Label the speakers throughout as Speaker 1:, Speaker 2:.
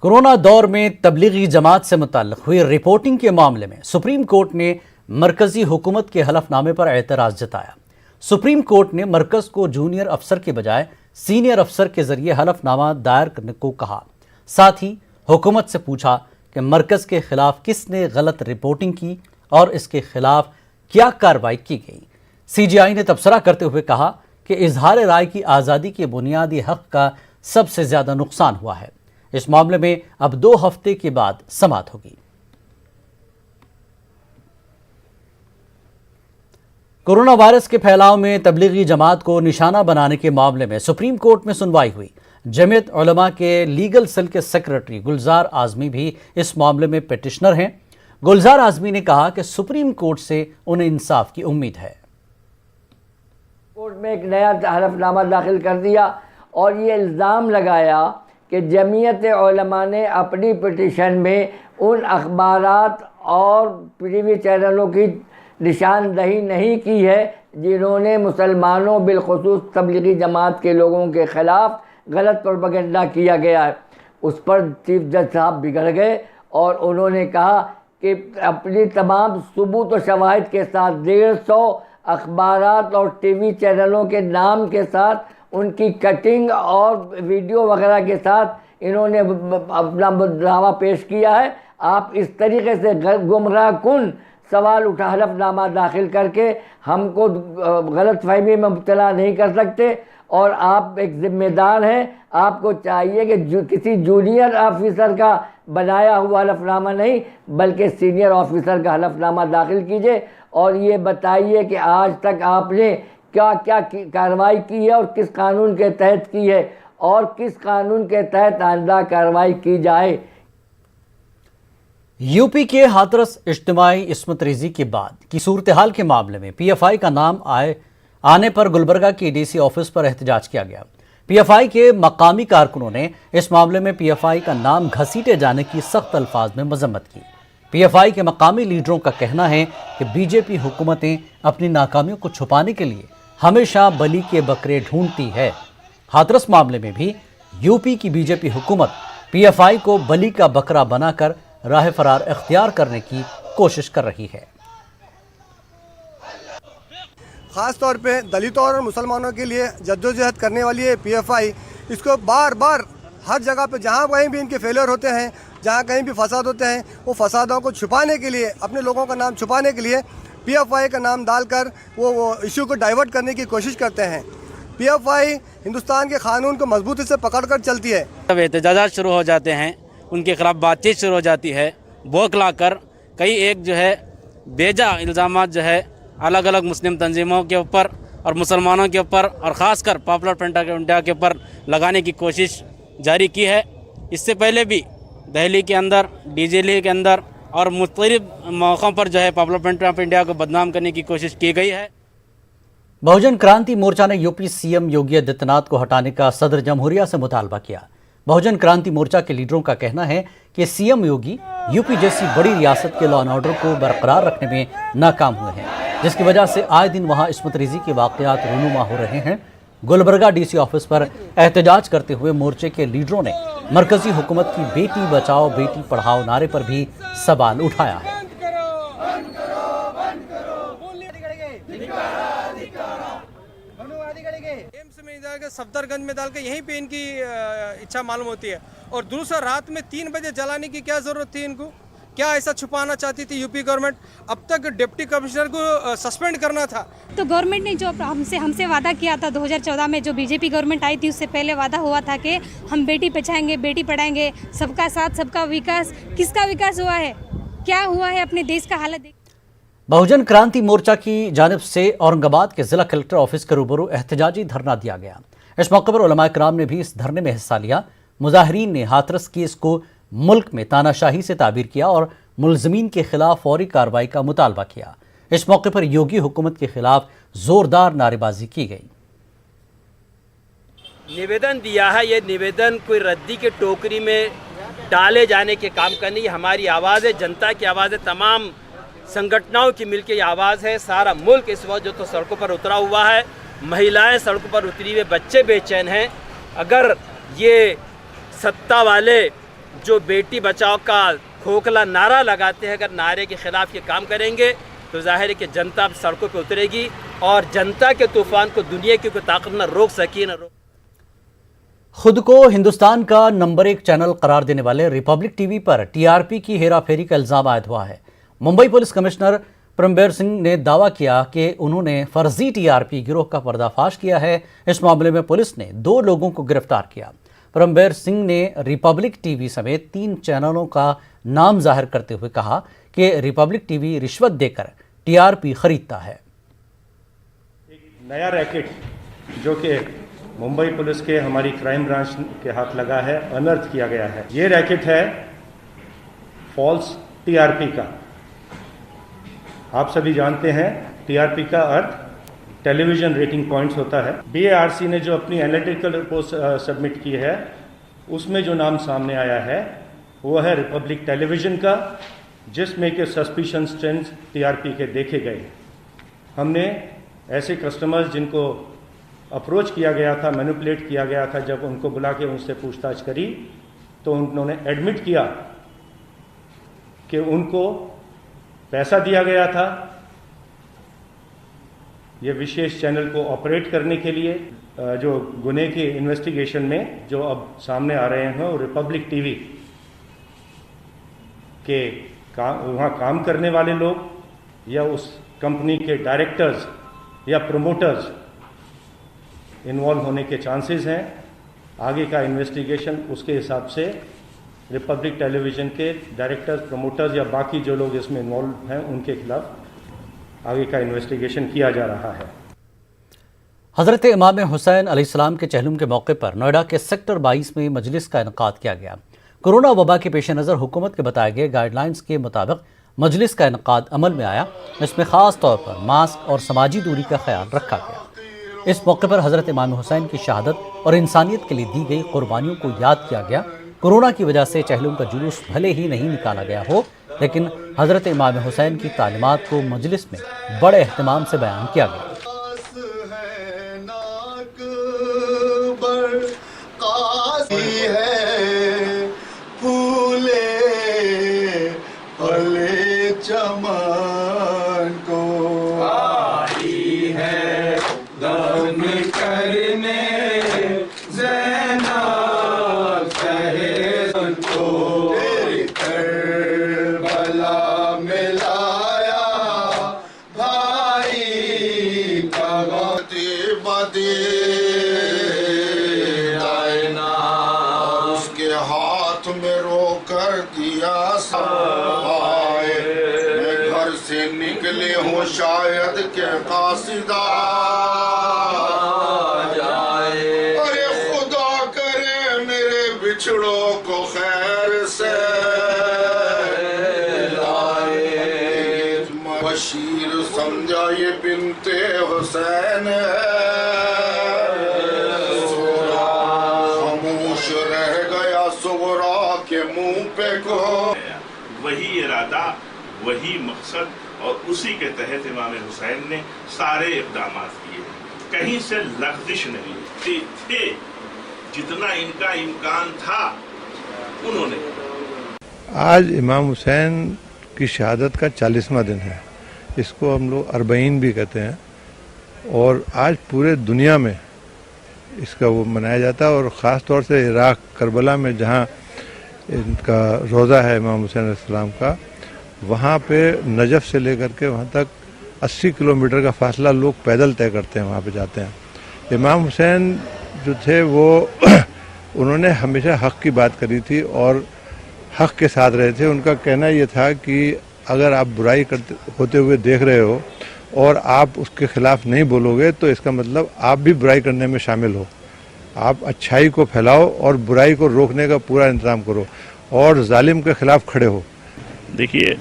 Speaker 1: Corona दौर में तबलीगी जमात से मुताल्लिक हुई रिपोर्टिंग के मामले में सुप्रीम कोर्ट ने मरकजी हुकूमत के हलफनामे पर एतराज़ जताया। सुप्रीम कोर्ट ने मरकज को जूनियर अफसर के बजाय सीनियर अफसर के जरिए हलफनामा दायर करने को कहा। साथ ही हुकूमत से पूछा कि मरकज के खिलाफ किसने गलत रिपोर्टिंग की और इसके खिलाफ क्या कार्रवाई की गई। CGI ने तबसरा करते हुए कहा कि इजहार राय की आज़ादी के बुनियादी हक का सबसे ज़्यादा नुकसान हुआ है। इस मामले में अब 2 हफ्ते के बाद समाअत होगी। कोरोना वायरस के फैलाव में तबलीगी जमात को निशाना बनाने के मामले में सुप्रीम कोर्ट में सुनवाई हुई। जमीयत उलमा के लीगल सेल के सेक्रेटरी गुलजार आजमी भी इस मामले में पिटिशनर हैं। गुलजार आजमी ने कहा कि सुप्रीम कोर्ट से उन्हें इंसाफ की उम्मीद है।
Speaker 2: कोर्ट में एक नया हलफनामा दाखिल कर दिया और ये इल्ज़ाम लगाया कि जमीयत उलमा ने अपनी पिटीशन में उन अखबारात और टीवी चैनलों की निशानदही नहीं की है जिन्होंने मुसलमानों बिलखुसूस तबलीगी जमात के लोगों के ख़िलाफ़ गलत प्रोपेगेंडा किया गया है। उस पर चीफ जज साहब बिगड़ गए और उन्होंने कहा कि अपनी तमाम सबूत और शवाहिद के साथ 150 अखबारात और टीवी चैनलों के नाम के साथ उनकी कटिंग और वीडियो वगैरह के साथ इन्होंने अपना दावा पेश किया है। आप इस तरीके से गुमराह कुन सवाल उठा हलफनामा दाखिल करके हमको गलत फहमी में मुब्तला नहीं कर सकते और आप एक ज़िम्मेदार हैं। आपको चाहिए कि किसी जूनियर ऑफिसर का बनाया हुआ हलफनामा नहीं बल्कि सीनियर ऑफिसर का हलफनामा दाखिल कीजिए और ये बताइए कि आज तक आपने क्या क्या कार्रवाई की है और किस कानून के तहत की है और किस कानून के तहत आइंदा कार्रवाई की जाए।
Speaker 1: यूपी के हाथरस इज्तिमाई इस्मत रेजी के बाद की सूरत हाल के मामले में PFI का नाम आने पर गुलबर्गा के DC ऑफिस पर एहतजाज किया गया। PFI के मकामी कारकुनों ने इस मामले में PFI का नाम घसीटे जाने की सख्त अल्फाज में मजम्मत की। PFI के मकामी लीडरों का कहना है कि BJP हुकूमतें अपनी नाकामियों को छुपाने के लिए हमेशा बली के बकरे ढूंढती है। हाथरस मामले में भी यूपी की BJP हुकूमत PFI को बली का बकरा बनाकर राह फरार इख्तियार करने की कोशिश कर रही है।
Speaker 3: ख़ास तौर पे दलितों और मुसलमानों के लिए जद्दोजहद करने वाली है PFI। इसको बार बार हर जगह पे जहाँ कहीं भी इनके फेलियर होते हैं, जहाँ कहीं भी फसाद होते हैं, वो फसादों को छुपाने के लिए, अपने लोगों का नाम छुपाने के लिए PFI का नाम डालकर वो इशू को डाइवर्ट करने की कोशिश करते हैं। PFI हिंदुस्तान के कानून को मजबूती से पकड़ कर चलती है।
Speaker 4: जब एहतजाजात शुरू हो जाते हैं, उनके खिलाफ बातचीत शुरू हो जाती है, बौखला कर कई एक जो है बेजा इल्ज़ामात जो है अलग अलग मुस्लिम तंजीमों के ऊपर और मुसलमानों के ऊपर और ख़ासकर पॉपुलर फ्रंट ऑफ इंडिया के ऊपर लगाने की कोशिश जारी की है। इससे पहले भी दिल्ली के अंदर, DJL के अंदर और मुख्तलिफ मौक़ों पर जो है पॉपुलर फ्रंट ऑफ इंडिया को बदनाम करने की कोशिश की गई है।
Speaker 1: बहुजन क्रांति मोर्चा ने यूपी CM योगी आदित्यनाथ को हटाने का सदर जमहूरिया से मुतालबा किया। बहुजन क्रांति मोर्चा के लीडरों का कहना है कि CM योगी यूपी जैसी बड़ी रियासत के लॉ एंड ऑर्डर को बरकरार रखने में नाकाम हुए हैं, जिसकी वजह से आए दिन वहां इस्मत रेजी के वाक़यात रूनुमा हो रहे हैं। गुलबर्गा DC ऑफिस पर एहतजाज करते हुए मोर्चे के लीडरों ने मरकजी हुकूमत की बेटी बचाओ बेटी पढ़ाओ नारे पर भी सवाल उठाया है।
Speaker 5: एम्स में डाल के सफदरगंज में डाल के यहीं पे इनकी इच्छा मालूम होती है और दूसरा रात में 3 बजे जलाने की क्या जरूरत थी इनको? क्या ऐसा छुपाना चाहती थी यूपी गवर्नमेंट? अब तक डिप्टी कमिश्नर को सस्पेंड करना था।
Speaker 6: तो गवर्नमेंट ने जो हमसे वादा किया था 2014 में, जो BJP गवर्नमेंट आई थी, उससे पहले वादा हुआ था कि हम बेटी बचाएंगे, बेटी पढ़ाएंगे, सबका साथ सबका विकास। किसका विकास हुआ है? क्या हुआ है? अपने देश का हालत देख।
Speaker 1: बहुजन क्रांति मोर्चा की जानिब से औरंगाबाद के जिला कलेक्टर ऑफिस के रूबरू एहतजाजी धरना दिया गया। इस मौके पर उलमा इकराम ने भी इस धरने में हिस्सा लिया। मुजाहिरीन ने हाथरस केस को मुल्क में तानाशाही से ताबीर किया और मुलजमीन के खिलाफ फौरी कार्रवाई का मुतालबा किया। इस मौके पर योगी हुकूमत के खिलाफ जोरदार नारेबाजी की गई।
Speaker 7: निवेदन दिया है, ये निवेदन कोई रद्दी के टोकरी में डाले जाने के काम का नहीं। हमारी आवाज़ है, जनता की आवाज़ है, तमाम संगठनों की मिलकर ये आवाज़ है। सारा मुल्क इस वक्त जो तो सड़कों पर उतरा हुआ है, महिलाएं सड़कों पर उतरी हुई, बच्चे बेचैन हैं। अगर ये सत्ता वाले जो बेटी बचाओ का खोखला नारा लगाते हैं, अगर नारे के ख़िलाफ़ ये काम करेंगे तो जाहिर है कि जनता अब सड़कों पर उतरेगी और जनता के तूफ़ान को दुनिया की कोई ताकत न रोक सकी न रोक।
Speaker 1: खुद को हिंदुस्तान का नंबर 1 चैनल करार देने वाले रिपब्लिक टीवी पर टीआरपी की हेराफेरी का इल्जाम आयद हुआ है। मुंबई पुलिस कमिश्नर परमबीर सिंह ने दावा किया कि उन्होंने फर्जी टीआरपी गिरोह का पर्दाफाश किया है। इस मामले में पुलिस ने 2 लोगों को गिरफ्तार किया। परमबीर सिंह ने रिपब्लिक टीवी समेत 3 चैनलों का नाम जाहिर करते हुए कहा कि रिपब्लिक टीवी रिश्वत देकर टीआरपी खरीदता है।
Speaker 8: एक नया रैकेट जो कि मुंबई पुलिस के हमारी क्राइम ब्रांच के हाथ लगा है, अनर्थ किया गया है। ये रैकेट है फॉल्स टीआरपी का। आप सभी जानते हैं टीआरपी का अर्थ टेलीविजन रेटिंग पॉइंट्स होता है। बीएआरसी ने जो अपनी एनालिटिकल रिपोर्ट सबमिट की है उसमें जो नाम सामने आया है वो है रिपब्लिक टेलीविजन का, जिसमें के सस्पिशन ट्रेंड्स टीआरपी के देखे गए। हमने ऐसे कस्टमर्स जिनको अप्रोच किया गया था, मैनिपुलेट किया गया था, जब उनको बुला के उनसे पूछताछ करी तो उन्होंने एडमिट किया कि उनको पैसा दिया गया था ये विशेष चैनल को ऑपरेट करने के लिए। जो गुने के इन्वेस्टिगेशन में जो अब सामने आ रहे हैं वो रिपब्लिक टीवी के वहाँ काम करने वाले लोग या उस कंपनी के डायरेक्टर्स या प्रमोटर्स इन्वॉल्व होने के चांसेस हैं। आगे का इन्वेस्टिगेशन उसके हिसाब से रिपब्लिक टेलीविज़न के डायरेक्टर्स, प्रमोटर्स या बाकी जो लोग इसमें इन्वॉल्व हैं उनके खिलाफ आगे का इन्वेस्टिगेशन किया जा रहा है।
Speaker 1: हज़रत इमाम हुसैन अलैहिस्सलाम के चहलुम के मौके पर नोएडा के सेक्टर 22 में मजलिस का इनकाद किया गया। कोरोना वबा के पेश नज़र हुकूमत के बताए गए गाइडलाइंस के मुताबिक मजलिस का इनकाद अमल में आया। इसमें ख़ास तौर पर मास्क और समाजी दूरी का ख्याल रखा गया। इस मौके पर हज़रत इमाम हुसैन की शहादत और इंसानियत के लिए दी गई कुर्बानियों को याद किया गया। कोरोना की वजह से चहलुम का जुलूस भले ही नहीं निकाला गया हो, लेकिन हज़रत इमाम हुसैन की तालीमात को मजलिस में बड़े एहतमाम से बयान किया गया।
Speaker 9: चमन को आई है दम करने ज़ैनब शहर को करबला मिलाया भाई का बदे आईना उसके हाथ में रोकर दिया से निकले हो शायद के कासिदा जाए। अरे खुदा करे मेरे बिछड़ों को खैर से लाए। बशीर समझा ये बिनते हुसैन खामोश रह गया सुगरा के मुंह पे को।
Speaker 10: वही इरादा, वही मकसद और उसी के तहत इमाम हुसैन ने सारे इक़दाम किए। कहीं से लग़ज़िश नहीं थे, जितना इनका इम्कान था उन्होंने।
Speaker 11: आज इमाम हुसैन की शहादत का 40वां दिन है। इसको हम लोग अरबईन भी कहते हैं और आज पूरे दुनिया में इसका वो मनाया जाता है। और ख़ास तौर से इराक़ करबला में जहाँ इनका रोज़ा है इमाम हुसैन अलैहिस्सलाम का, वहाँ पे नजफ़ से लेकर के वहाँ तक 80 किलोमीटर का फासला लोग पैदल तय करते हैं, वहाँ पे जाते हैं। इमाम हुसैन जो थे वो उन्होंने हमेशा हक़ की बात करी थी और हक़ के साथ रहे थे। उनका कहना ये था कि अगर आप बुराई करते होते हुए देख रहे हो और आप उसके ख़िलाफ़ नहीं बोलोगे तो इसका मतलब आप भी बुराई करने में शामिल हो। आप अच्छाई को फैलाओ और बुराई को रोकने का पूरा इंतज़ाम करो और जालिम के ख़िलाफ़ खड़े हो।
Speaker 10: देखिए,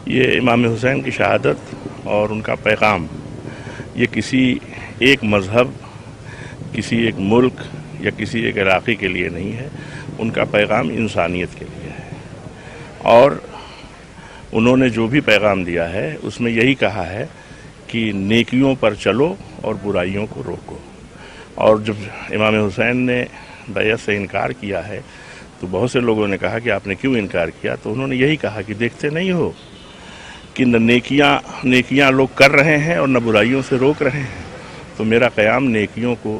Speaker 10: ये इमाम हुसैन की शहादत और उनका पैगाम ये किसी एक मज़हब, किसी एक मुल्क या किसी एक इलाक़े के लिए नहीं है। उनका पैगाम इंसानियत के लिए है और उन्होंने जो भी पैगाम दिया है उसमें यही कहा है कि नेकियों पर चलो और बुराइयों को रोको। और जब इमाम हुसैन ने बैत से इनकार किया है तो बहुत से लोगों ने कहा कि आपने क्यों इनकार किया, तो उन्होंने यही कहा कि देखते नहीं हो कि न नेकियां लोग कर रहे हैं और न बुराइयों से रोक रहे हैं। तो मेरा क़याम नेकियों को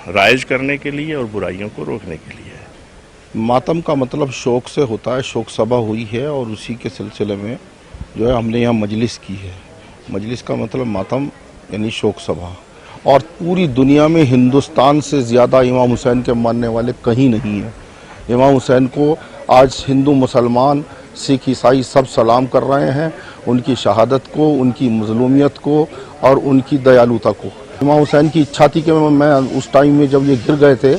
Speaker 10: राइज करने के लिए और बुराइयों को रोकने के लिए है।
Speaker 12: मातम का मतलब शोक से होता है, शोक सभा हुई है और उसी के सिलसिले में जो है हमने यहाँ मजलिस की है। मजलिस का मतलब मातम यानी शोक सभा। और पूरी दुनिया में हिंदुस्तान से ज़्यादा इमाम हुसैन के मानने वाले कहीं नहीं हैं। इमाम हुसैन को आज हिंदू मुसलमान सिख ईसाई सब सलाम कर रहे हैं, उनकी शहादत को, उनकी मज़लूमियत को और उनकी दयालुता को। इमाम हुसैन की इच्छा थी कि मैं उस टाइम में जब ये गिर गए थे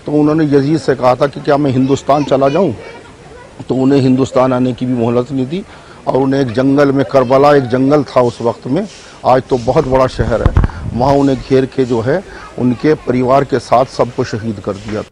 Speaker 12: तो उन्होंने यजीद से कहा था कि क्या मैं हिंदुस्तान चला जाऊं, तो उन्हें हिंदुस्तान आने की भी मोहलत नहीं दी और उन्हें एक जंगल में, करबला एक जंगल था उस वक्त में, आज तो बहुत बड़ा शहर है, वहाँ उन्हें घेर के जो है उनके परिवार के साथ सबको शहीद कर दिया।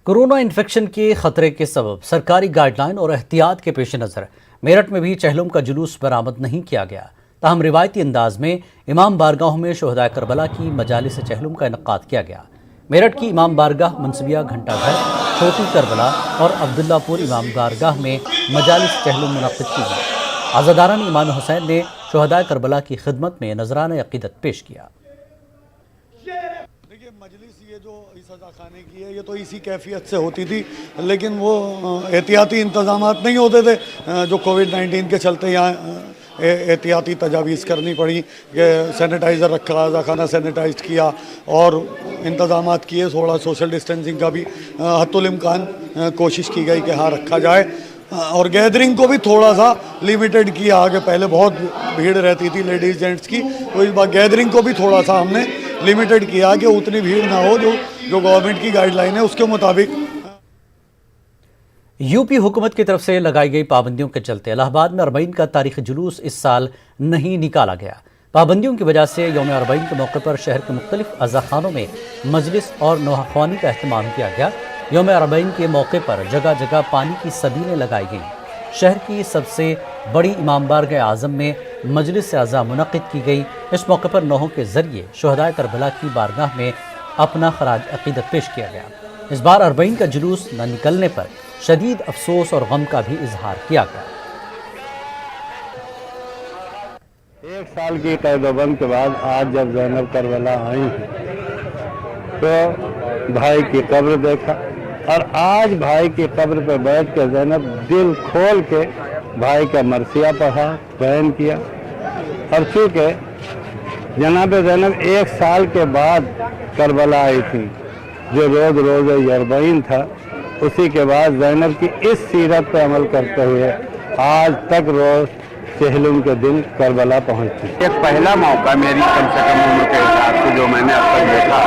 Speaker 1: कोरोना इन्फेक्शन के खतरे के सबब सरकारी गाइडलाइन और एहतियात के पेश नज़र मेरठ में भी चहलुम का जुलूस बरामद नहीं किया गया। ताहम रिवायती अंदाज में इमाम बारगाहों में शोहदा करबला की मजालिस चहलुम का इनकाद किया गया। मेरठ की इमाम बारगाह, मुंसबिया घंटाघर, छोटी करबला और अब्दुल्लापुर इमाम बारगाह में मजालिस चहलुम मुनक़िद की गई। आज़ादारान इमाम हुसैन ने शोहदा करबला की खिदमत में नजराना अक़ीदत पेश किया।
Speaker 13: देखिए, मजलिस ये जो सज़ा खाने की है ये तो इसी कैफियत से होती थी, लेकिन वो एहतियाती इंतज़ामात नहीं होते थे जो कोविड-19 के चलते यहाँ एहतियाती तजावीज़ करनी पड़ी कि सैनिटाइज़र रखा, रज़ा खाना सैनिटाइज किया और इंतज़ामात किए। थोड़ा सोशल डिस्टेंसिंग का भी हत्तुल इम्कान कोशिश की गई कि हाँ रखा जाए और गैदरिंग को भी थोड़ा सा लिमिटेड किया। आगे पहले बहुत भीड़ रहती थी लेडीज़ जेंट्स की, तो इस बार गैदरिंग को भी थोड़ा सा हमने लिमिटेड किया कि उतनी भीड़ ना हो जो गवर्नमेंट की गाइडलाइन है उसके मुताबिक।
Speaker 1: यूपी हुकूमत की तरफ से लगाई गई पाबंदियों के चलते इलाहाबाद में अरबईन का तारीखी जुलूस इस साल नहीं निकाला गया। पाबंदियों की वजह से यौम अरबईन के मौके पर शहर के मुख्तलिफ अज़ाखानों में मजलिस और नोहाख्वानी का अहतमाम किया गया। यौम अरबईन के मौके पर जगह जगह पानी की सबीलें लगाई गईं। शहर की सबसे बड़ी इमाम बारगाह आज़म में मजलिस आज़ा मुनक़िद की गई। इस मौके पर नौहों के ज़रिए शोहदाए करबला की बारगाह में अपना खराज अक़ीदत पेश किया गया। इस बार अरबईन का जुलूस न निकलने पर शदीद अफसोस और गम का भी इजहार किया गया।
Speaker 14: 1 साल की कैदबंद के बाद आज जब ज़ैनब करबला आई तो भाई की कब्र देखा और आज भाई की कब्र पर बैठ के ज़ैनब दिल खोल के भाई का मरसिया पढ़ा, बयान किया। और चूँकि जनाब ज़ैनब 1 साल के बाद करबला आई थी, जो रोज़ अरबईन था, उसी के बाद ज़ैनब की इस सीरत पर अमल करते हुए आज तक रोज़ चहलुम के दिन करबला पहुँचती।
Speaker 15: एक पहला मौका मेरी कम से कम उम्र के हिसाब से जो मैंने अब तक देखा,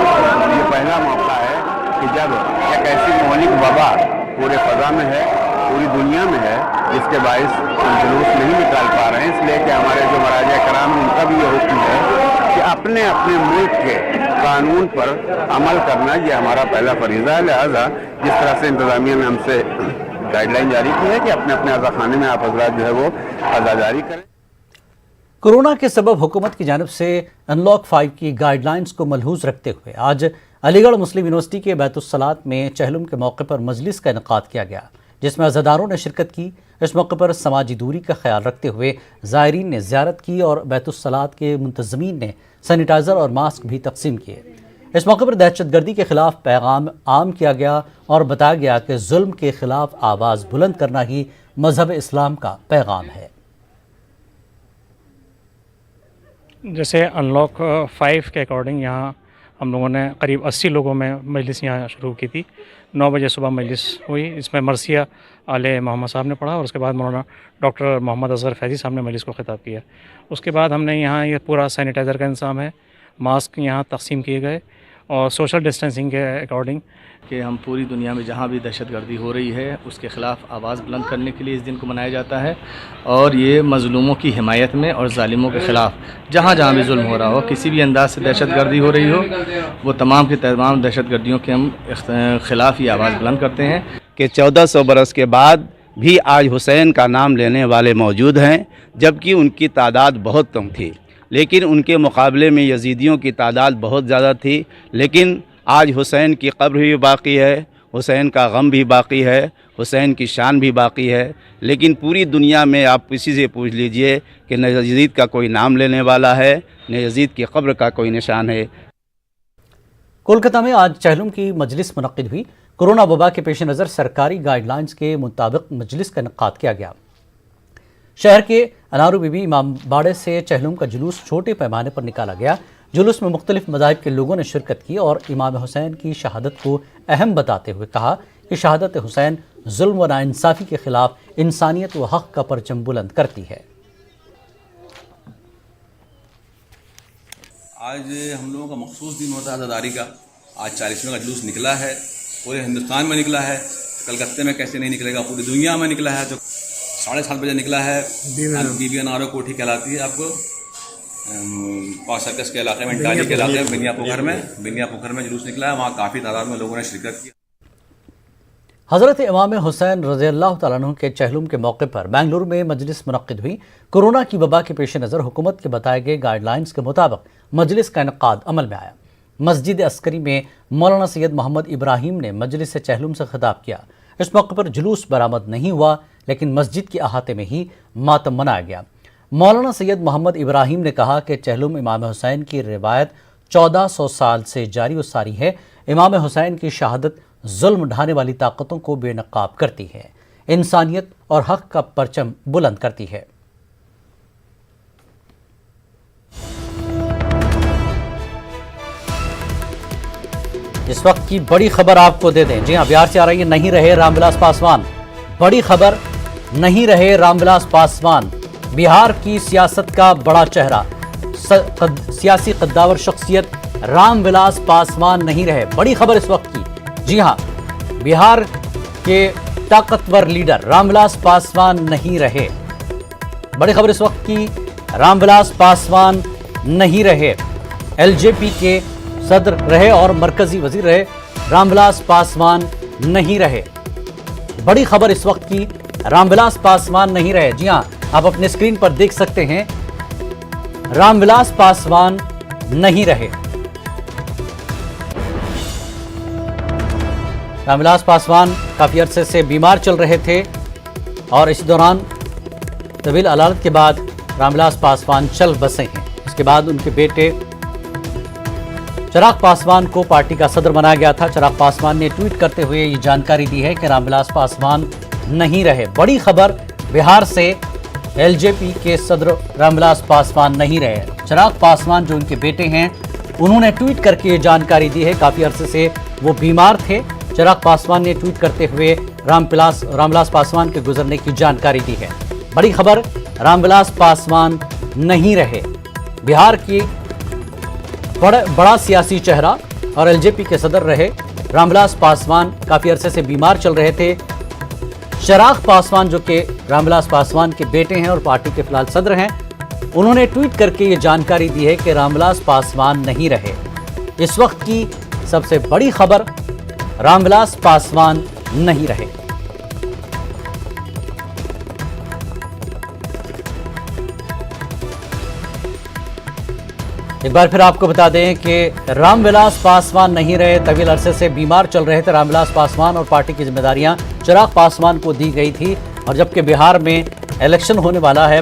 Speaker 15: ये पहला मौका है कि जब एक ऐसी मौलिक वबा पूरे फ़ज़ा में है, पूरी दुनिया में है, जिसके बाइस हम जुलूस नहीं निकाल पा रहे हैं। इसलिए कि हमारे जो महाराजा कराम उनका भी ये हुक्म है कि अपने अपने मुल्क के कानून पर अमल करना ये हमारा पहला फरीज़ा है। लिहाजा जिस तरह से इंतज़ामिया ने हमसे गाइडलाइन जारी की है कि अपने अपने अज़ा खाने में आप हज़रात जो है वो अज़ा जारी करें।
Speaker 1: कोरोना के सबब हुकूमत की जानिब से अनलॉक 5 की गाइडलाइंस को मलहूज़ रखते हुए आज अलीगढ़ मुस्लिम यूनिवर्सिटी के बैतुस्सलात में चहलुम के मौके पर मजलिस का इनकाद किया गया, जिसमें अज़ादारों ने शिरकत की। इस मौके पर समाजी दूरी का ख्याल रखते हुए ज़ायरीन ने ज़ियारत की और बैतुस्सलात के मुंतज़मीन ने सैनिटाइज़र और मास्क भी तकसीम किए। इस मौके पर दहशतगर्दी के खिलाफ पैगाम आम किया गया और बताया गया कि जुल्म के खिलाफ आवाज़ बुलंद करना ही मज़हब इस्लाम का पैगाम है।
Speaker 16: जैसे अनलॉक 5 के अकॉर्डिंग यहाँ हम लोगों ने करीब 80 लोगों में मजलिस यहाँ शुरू की थी। 9 बजे सुबह मजलिस हुई। इसमें मरसिया आले मोहम्मद साहब ने पढ़ा और उसके बाद मौलाना डॉक्टर मोहम्मद असगर फैज़ी साहब ने मजलिस को ख़िताब किया। उसके बाद हमने यहाँ ये पूरा सैनिटाइज़र का इंतज़ाम है, मास्क यहाँ तकसीम किए गए और सोशल डिस्टेंसिंग के अकॉर्डिंग
Speaker 17: कि हम पूरी दुनिया में जहाँ भी दहशतगर्दी हो रही है उसके ख़िलाफ़ आवाज़ बुलंद करने के लिए इस दिन को मनाया जाता है और ये मज़लूमों की हिमायत में और ज़ालिमों के ख़िलाफ़ जहाँ जहाँ भी जुल्म हो रहा हो, किसी भी अंदाज से दहशतगर्दी हो रही हो, वो तमाम की तमाम दहशतगर्दियों के हम ख़िलाफ़ ये आवाज़ बुलंद करते हैं
Speaker 18: कि 1400 बरस के बाद भी आज हुसैन का नाम लेने वाले मौजूद हैं, जबकि उनकी तादाद बहुत कम थी, लेकिन उनके मुकाबले में यजीदियों की तादाद बहुत ज़्यादा थी। लेकिन आज हुसैन की कब्र भी बाकी है, हुसैन का गम भी बाकी है, हुसैन की शान भी बाकी है। लेकिन पूरी दुनिया में आप किसी से पूछ लीजिए कि न यजीद का कोई नाम लेने वाला है, न यजीद की कब्र का कोई निशान है।
Speaker 1: कोलकाता में आज चहलुम की मजलिस मुनक्किद हुई। कोरोना वबा के पेश नज़र सरकारी गाइडलाइंस के मुताबिक मजलिस का इनेकाद किया गया। शहर के अनारू बीबी इमाम बाड़े से चहलुम का जुलूस छोटे पैमाने पर निकाला गया। जुलूस में मुख्तलिफ मज़ाहिब के लोगों ने शिरकत की और इमाम हुसैन की शहादत को अहम बताते हुए कहा कि शहादत हुसैन जुल्म व नाइंसाफ़ी के खिलाफ इंसानियत व हक़ का परचम बुलंद करती है।
Speaker 19: आज हम लोगों का मखसूस दिन होता है आज़ादारी का। आज 40वें का जुलूस निकला है, पूरे हिंदुस्तान में निकला है, कलकत्ते में कैसे नहीं निकलेगा, पूरी दुनिया में निकला है। तो 7:30 बजे निकला है। बीबी अनारो कोठी कहलाती है आपको, पाक सर्कस के इलाके में, इंटाली के इलाके में, बिनिया पोखर में जुलूस निकला है। वहाँ काफ़ी तादाद में लोगों ने शिरकत की।
Speaker 1: हज़रत इमाम हुसैन रज़ी अल्लाह तआला अन्हु के चहलुम के मौके पर बेंगलुरु में मजलिस मुनक्किद हुई। कोरोना की वबा के पेश नज़र हुकूमत के बताए गए गाइडलाइंस के मुताबिक मजलिस का इनेकाद अमल में आया। मस्जिद अस्करी में मौलाना सैयद मोहम्मद इब्राहिम ने मजलिस चहलुम से खिताब किया। इस मौके पर जुलूस बरामद नहीं हुआ, लेकिन मस्जिद के अहाते में ही मातम मनाया गया। मौलाना सैयद मोहम्मद इब्राहिम ने कहा कि चहलुम इमाम हुसैन की रिवायत 1400 साल से जारी व सारी है। इमाम हुसैन की शहादत जुल्म ढाने वाली ताकतों को बेनकाब करती है, इंसानियत और हक का परचम बुलंद करती है। इस वक्त की बड़ी खबर आपको दे दें। जी हाँ, बिहार से आ रही है, नहीं रहे रामविलास पासवान। बड़ी खबर, नहीं रहे रामविलास पासवान। बिहार की सियासत का बड़ा चेहरा, सियासी कद्दावर शख्सियत रामविलास पासवान नहीं रहे। बड़ी खबर इस वक्त की। जी हाँ, बिहार के ताकतवर लीडर रामविलास पासवान नहीं रहे। बड़ी खबर इस वक्त की, रामविलास पासवान नहीं रहे। एलजेपी के सदर रहे और मरकजी वजीर रहे, रामविलास पासवान नहीं रहे। बड़ी खबर इस वक्त की, रामविलास पासवान नहीं रहे। जी हाँ, आप अपने स्क्रीन पर देख सकते हैं, रामविलास पासवान नहीं रहे। रामविलास पासवान काफी अरसे से बीमार चल रहे थे और इसी दौरान तवील अदालत के बाद रामविलास पासवान चल बसे हैं। इसके बाद उनके बेटे चिराग पासवान को पार्टी का सदर बनाया गया था। चिराग पासवान ने ट्वीट करते हुए ये जानकारी दी है कि रामविलास पासवान नहीं रहे। बड़ी खबर, बिहार से एलजेपी के सदर रामविलास पासवान नहीं रहे। चिराग पासवान जो उनके बेटे हैं, उन्होंने ट्वीट करके ये जानकारी दी है। काफ़ी अरसे से वो बीमार थे। चिराग पासवान ने ट्वीट करते हुए रामविलास पासवान के गुजरने की जानकारी दी है। बड़ी खबर, रामविलास पासवान नहीं रहे। बिहार की बड़ा सियासी चेहरा और एलजेपी के सदर रहे रामविलास पासवान काफ़ी अरसे से बीमार चल रहे थे। चिराग पासवान जो कि रामविलास पासवान के बेटे हैं और पार्टी के फिलहाल सदर हैं, उन्होंने ट्वीट करके ये जानकारी दी है कि रामविलास पासवान नहीं रहे। इस वक्त की सबसे बड़ी खबर, रामविलास पासवान नहीं रहे। एक बार फिर आपको बता दें कि रामविलास पासवान नहीं रहे। तवील अरसे से बीमार चल रहे थे रामविलास पासवान और पार्टी की जिम्मेदारियां चिराग पासवान को दी गई थी। और जबकि बिहार में इलेक्शन होने वाला है,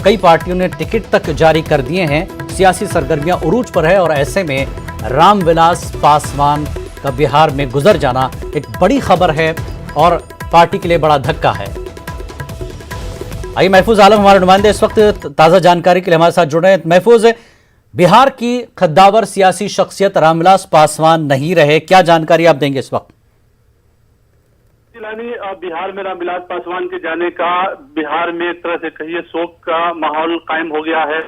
Speaker 1: कई पार्टियों ने टिकट तक जारी कर दिए हैं, सियासी सरगर्मियां उरूज पर है और ऐसे में रामविलास पासवान का बिहार में गुजर जाना एक बड़ी खबर है और पार्टी के लिए बड़ा धक्का है। आइए महफूज आलम हमारे नुमाइंदे इस वक्त ताज़ा जानकारी के लिए हमारे साथ जुड़ रहे हैं। महफूज, बिहार की खद्दावर सियासी शख्सियत रामविलास पासवान नहीं रहे, क्या जानकारी आप देंगे इस वक्त?
Speaker 20: बिहार में रामविलास पासवान के जाने का बिहार में एक तरह से कहिए शोक का माहौल कायम हो गया है।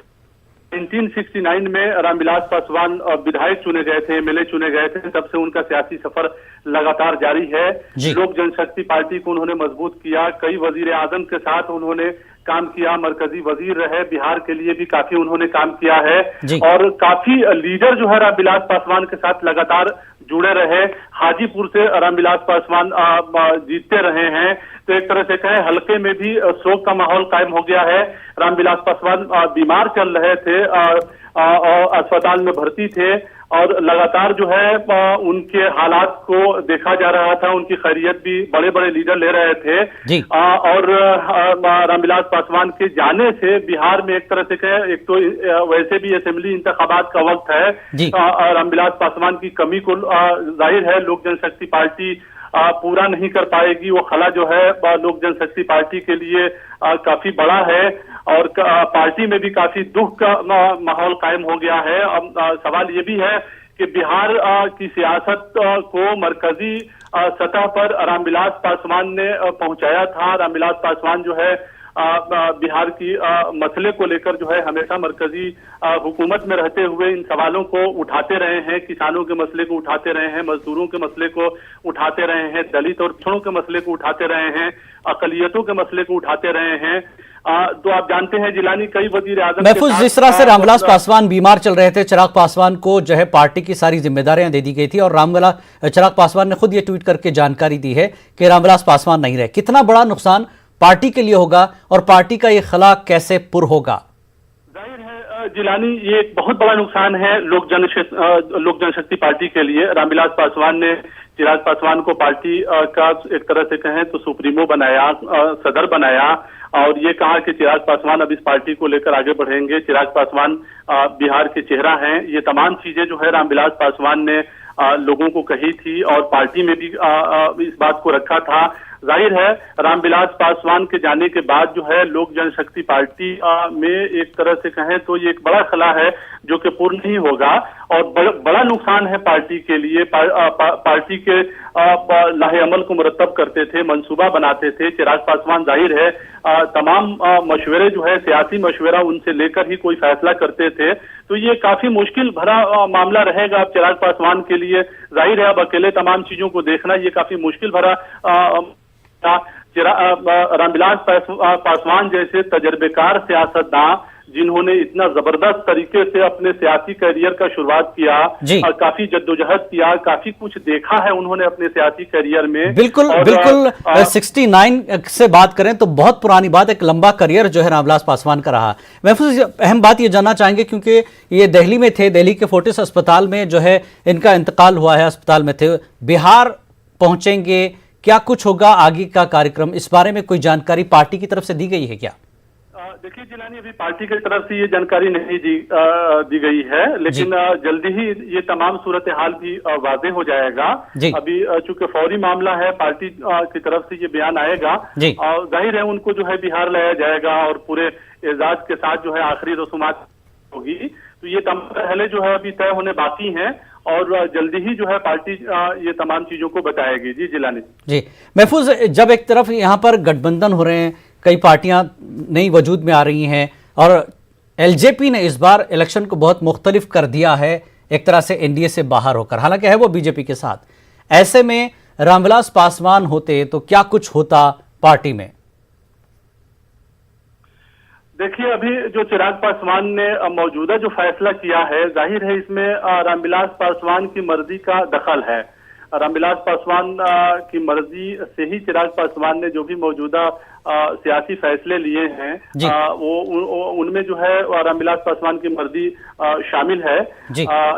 Speaker 20: 1969 में रामविलास पासवान विधायक चुने गए थे, एमएलए चुने गए थे, तब से उनका सियासी सफर लगातार जारी है। लोक जनशक्ति पार्टी को उन्होंने मजबूत किया, कई वजीर आजम के साथ उन्होंने काम किया, मरकजी वजीर रहे, बिहार के लिए भी काफी उन्होंने काम किया है और काफी लीडर जो है रामविलास पासवान के साथ लगातार जुड़े रहे। हाजीपुर से रामविलास पासवान जीतते रहे हैं, तो एक तरह से कहें हल्के में भी शोक का माहौल कायम हो गया है। रामविलास पासवान बीमार चल रहे थे और अस्पताल में भर्ती थे और लगातार जो है उनके हालात को देखा जा रहा था, उनकी खैरियत भी बड़े बड़े लीडर ले रहे थे। और रामविलास पासवान के जाने से बिहार में एक तरह से कहें, एक तो वैसे भी असेंबली इंतखाबात का वक्त है, रामविलास पासवान की कमी को जाहिर है लोक जनशक्ति पार्टी पूरा नहीं कर पाएगी। वो खला जो है लोक जनशक्ति पार्टी के लिए काफी बड़ा है और पार्टी में भी काफी दुख का माहौल कायम हो गया है। अब सवाल ये भी है कि बिहार की सियासत को मरकजी सतह पर रामविलास पासवान ने पहुंचाया था। रामविलास पासवान जो है बिहार की मसले को लेकर जो है हमेशा मरकजी हुकूमत में रहते हुए इन सवालों को उठाते रहे हैं। किसानों के मसले को उठाते रहे हैं, मजदूरों के मसले को उठाते रहे हैं, दलित और पिछड़ों के मसले को उठाते रहे हैं, अकलियतों के मसले को उठाते रहे हैं। तो आप जानते हैं जिलानी कई वजीर आजम
Speaker 1: महफूज, जिस तरह से रामविलास पासवान बीमार चल रहे थे, चिराग पासवान को जो है पार्टी की सारी जिम्मेदारियां दे दी गई थी और चिराग पासवान ने खुद ये ट्वीट करके जानकारी दी है कि रामविलास पासवान नहीं रहे। कितना बड़ा नुकसान पार्टी के लिए होगा और पार्टी का ये खला कैसे पुर होगा?
Speaker 20: जाहिर है जिलानी, ये एक बहुत बड़ा नुकसान है लोक जनशक्ति पार्टी के लिए। रामविलास पासवान ने चिराग पासवान को पार्टी का एक तरह से कहें तो सुप्रीमो बनाया, सदर बनाया और ये कहा कि चिराग पासवान अब इस पार्टी को लेकर आगे बढ़ेंगे। चिराग पासवान बिहार के चेहरा हैं। ये तमाम चीजें जो है रामविलास पासवान ने लोगों को कही थी और पार्टी में भी इस बात को रखा था। जाहिर है रामविलास पासवान के जाने के बाद जो है लोक जनशक्ति पार्टी में एक तरह से कहें तो ये एक बड़ा खला है जो कि पूर्ण नहीं होगा और बड़ा नुकसान है पार्टी के लिए। पार्टी के लाहे अमल को मुरतब करते थे, मंसूबा बनाते थे। चिराग पासवान जाहिर है तमाम मशवरे जो है सियासी मशवरा उनसे लेकर ही कोई फैसला करते थे। तो ये काफी मुश्किल भरा मामला रहेगा अब चिराग पासवान के लिए। जाहिर है अब अकेले तमाम चीजों को देखना ये काफी मुश्किल भरा रामविलास पासवान जैसे तजर्बेकार सियासतदान जिन्होंने इतना जबरदस्त तरीके से अपने सियासी करियर का शुरुआत किया, काफी जद्दोजहद किया, काफी कुछ देखा है उन्होंने अपने सियासी करियर में।
Speaker 1: बिल्कुल 69 से बात करें तो बहुत पुरानी बात, एक लंबा करियर जो है रामविलास पासवान का रहा। महफूज, अहम बात ये जानना चाहेंगे क्योंकि ये दिल्ली में थे, दिल्ली के फोर्टिस अस्पताल में जो है इनका इंतकाल हुआ है, अस्पताल में थे, बिहार पहुंचेंगे, क्या कुछ होगा आगे का कार्यक्रम, इस बारे में कोई जानकारी पार्टी की तरफ से दी गई है क्या?
Speaker 20: देखिए जिलानी, अभी पार्टी की तरफ से ये जानकारी नहीं दी गई है, लेकिन जल्दी ही ये तमाम सूरत हाल भी वाज़ेह हो जाएगा। अभी चूंकि फौरी मामला है, पार्टी की तरफ से ये बयान आएगा और जाहिर है उनको जो है बिहार लाया जाएगा और पूरे एजाज के साथ जो है आखिरी रसूमात होगी। तो ये तमाम पहले जो है अभी तय होने बाकी हैं और जल्दी ही जो है पार्टी ये तमाम चीजों को बताएगी। जी जिलानी
Speaker 1: जी। महफूज, जब एक तरफ यहाँ पर गठबंधन हो रहे हैं, कई पार्टियां नई वजूद में आ रही हैं और एलजेपी ने इस बार इलेक्शन को बहुत मुख्तलिफ कर दिया है एक तरह से एनडीए से बाहर होकर, हालांकि है वो बीजेपी के साथ, ऐसे में रामविलास पासवान होते तो क्या कुछ होता पार्टी में?
Speaker 20: देखिए अभी जो चिराग पासवान ने मौजूदा जो फैसला किया है, जाहिर है इसमें रामविलास पासवान की मर्जी का दखल है। रामविलास पासवान की मर्जी से ही चिराग पासवान ने जो भी मौजूदा सियासी फैसले लिए हैं वो उनमें जो है रामविलास पासवान की मर्जी शामिल है।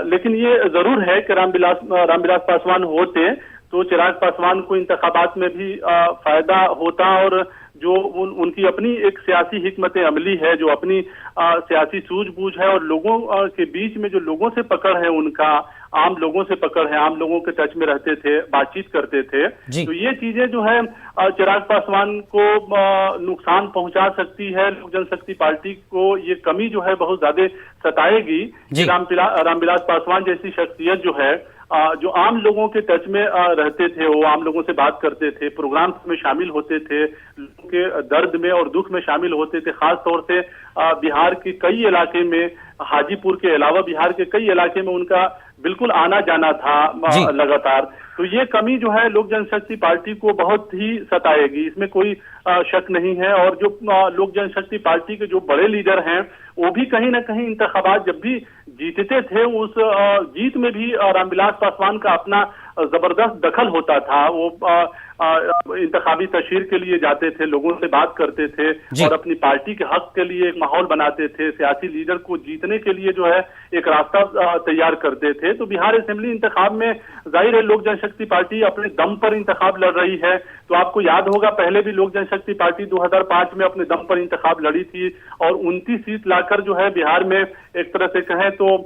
Speaker 20: लेकिन ये जरूर है कि रामविलास पासवान होते तो चिराग पासवान को इंतखाबात में भी फायदा होता और जो उनकी अपनी एक सियासी हिकमत अमली है, जो अपनी सियासी सूझबूझ है और लोगों के बीच में जो लोगों से पकड़ है, उनका आम लोगों से पकड़ है, आम लोगों के टच में रहते थे, बातचीत करते थे, तो ये चीजें जो है चिराग पासवान को नुकसान पहुंचा सकती है। लोक जनशक्ति पार्टी को ये कमी जो है बहुत ज्यादा सताएगी। रामविलास पासवान जैसी शख्सियत जो है जो आम लोगों के टच में रहते थे, वो आम लोगों से बात करते थे, प्रोग्राम्स में शामिल होते थे, लोगों के दर्द में और दुख में शामिल होते थे। खास तौर से बिहार के कई इलाके में, हाजीपुर के अलावा बिहार के कई इलाके में उनका बिल्कुल आना जाना था लगातार। तो ये कमी जो है लोक जनशक्ति पार्टी को बहुत ही सताएगी, इसमें कोई शक नहीं है। और जो लोक जनशक्ति पार्टी के जो बड़े लीडर हैं वो भी कहीं ना कहीं इंतखाबात जब भी जीतते थे, उस जीत में भी रामविलास पासवान का अपना जबरदस्त दखल होता था। वो इंतखाबी तशहीर के लिए जाते थे, लोगों से बात करते थे और अपनी पार्टी के हक के लिए एक माहौल बनाते थे, सियासी लीडर को जीतने के लिए जो है एक रास्ता तैयार करते थे। तो बिहार असेंबली इंतखाब में जाहिर है लोक जनशक्ति पार्टी अपने दम पर इंतखाब लड़ रही है। तो आपको याद होगा पहले भी लोक जनशक्ति पार्टी 2005 में अपने दम पर इंतखाब लड़ी थी और 29 सीट लाकर जो है बिहार में एक तरह से कहें तो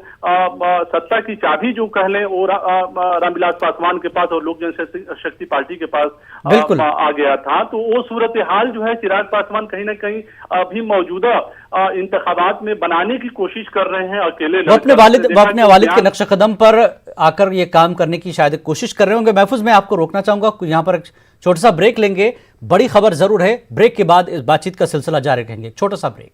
Speaker 20: सत्ता की चाबी जो कह लें वो रामविलास पासवान के पास और लोक जनशक्ति पार्टी के पास आ गया था। तो वो सूरत हाल जो है चिराग पासवान कहीं ना कहीं अभी मौजूदा इंतखाबात में बनाने की कोशिश कर रहे हैं अकेले।
Speaker 1: वो अपने वालिद के नक्शे कदम पर आकर ये काम करने की शायद कोशिश कर रहे होंगे। महफूज, मैं आपको रोकना चाहूंगा, यहाँ पर एक छोटा सा ब्रेक लेंगे। बड़ी खबर जरूर है, ब्रेक के बाद इस बातचीत का सिलसिला जारी रहेंगे। छोटा सा ब्रेक।